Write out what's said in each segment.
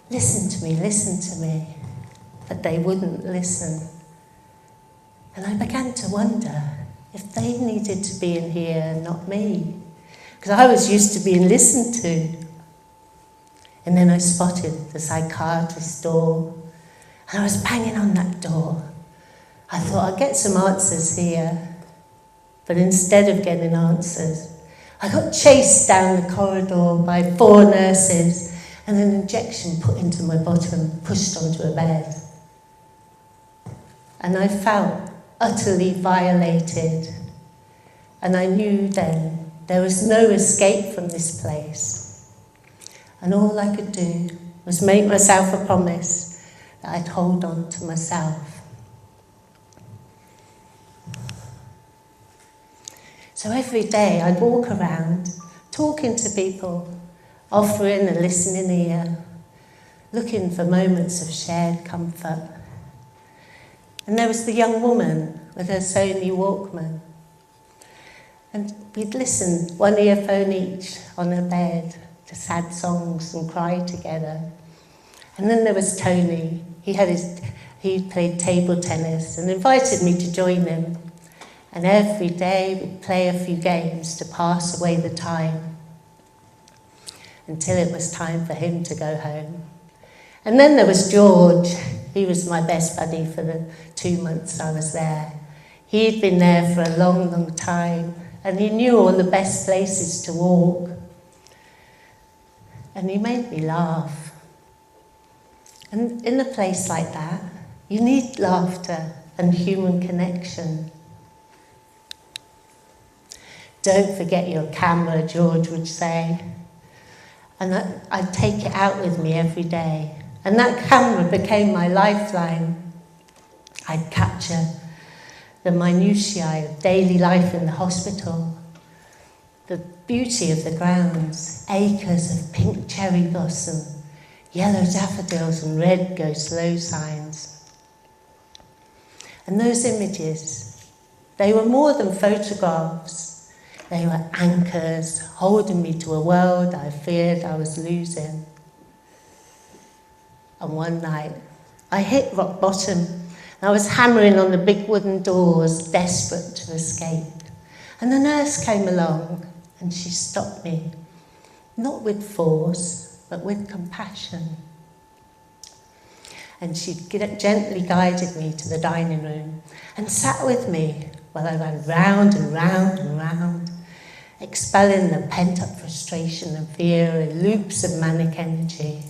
listen to me, but they wouldn't listen. And I began to wonder if they needed to be in here and not me, because I was used to being listened to. And then I spotted the psychiatrist's door, and I was banging on that door. I thought, I'll get some answers here. But instead of getting answers, I got chased down the corridor by 4 nurses and an injection put into my bottom, pushed onto a bed. And I felt utterly violated. And I knew then there was no escape from this place. And all I could do was make myself a promise that I'd hold on to myself. So every day I'd walk around, talking to people, offering a listening ear, looking for moments of shared comfort. And there was the young woman with her Sony Walkman. And we'd listen, one earphone each, on her bed to sad songs and cry together. And then there was Tony. He played table tennis and invited me to join him. And every day we'd play a few games to pass away the time until it was time for him to go home. And then there was George. He was my best buddy for the 2 months I was there. He'd been there for a long, long time, and he knew all the best places to walk. And he made me laugh. And in a place like that, you need laughter and human connection. Don't forget your camera, George would say. And I'd take it out with me every day. And that camera became my lifeline. I'd capture the minutiae of daily life in the hospital, the beauty of the grounds, acres of pink cherry blossom, yellow daffodils and red go slow signs. And those images, they were more than photographs. They were anchors holding me to a world I feared I was losing. And one night, I hit rock bottom. I was hammering on the big wooden doors, desperate to escape. And the nurse came along and she stopped me, not with force, but with compassion. And she gently guided me to the dining room and sat with me while I ran round and round and round, expelling the pent-up frustration and fear in loops of manic energy.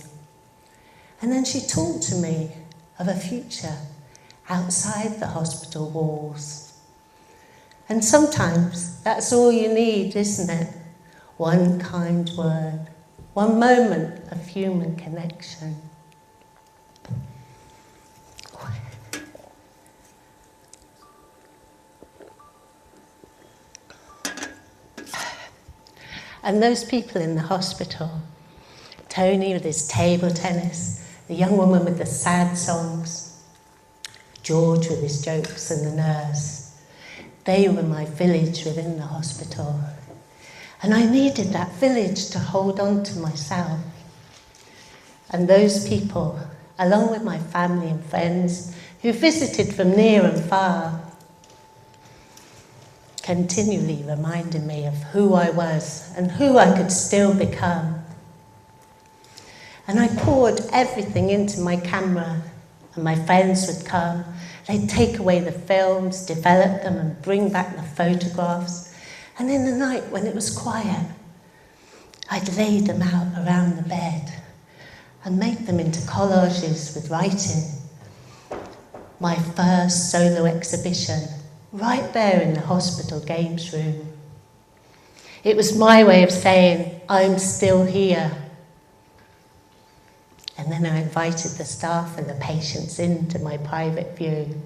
And then she talked to me of a future outside the hospital walls. And sometimes that's all you need, isn't it? One kind word, one moment of human connection. And those people in the hospital, Tony with his table tennis, the young woman with the sad songs, George with his jokes and the nurse, they were my village within the hospital. And I needed that village to hold on to myself. And those people, along with my family and friends who visited from near and far, continually reminded me of who I was and who I could still become. And I poured everything into my camera, and my friends would come. They'd take away the films, develop them, and bring back the photographs. And in the night, when it was quiet, I'd lay them out around the bed and make them into collages with writing. My first solo exhibition, right there in the hospital games room. It was my way of saying, I'm still here. And then I invited the staff and the patients into my private view.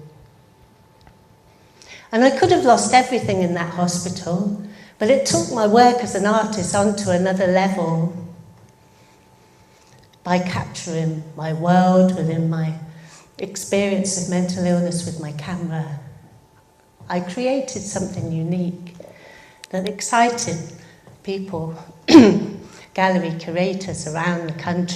And I could have lost everything in that hospital, but it took my work as an artist onto another level by capturing my world within my experience of mental illness with my camera. I created something unique that excited people, gallery curators around the country.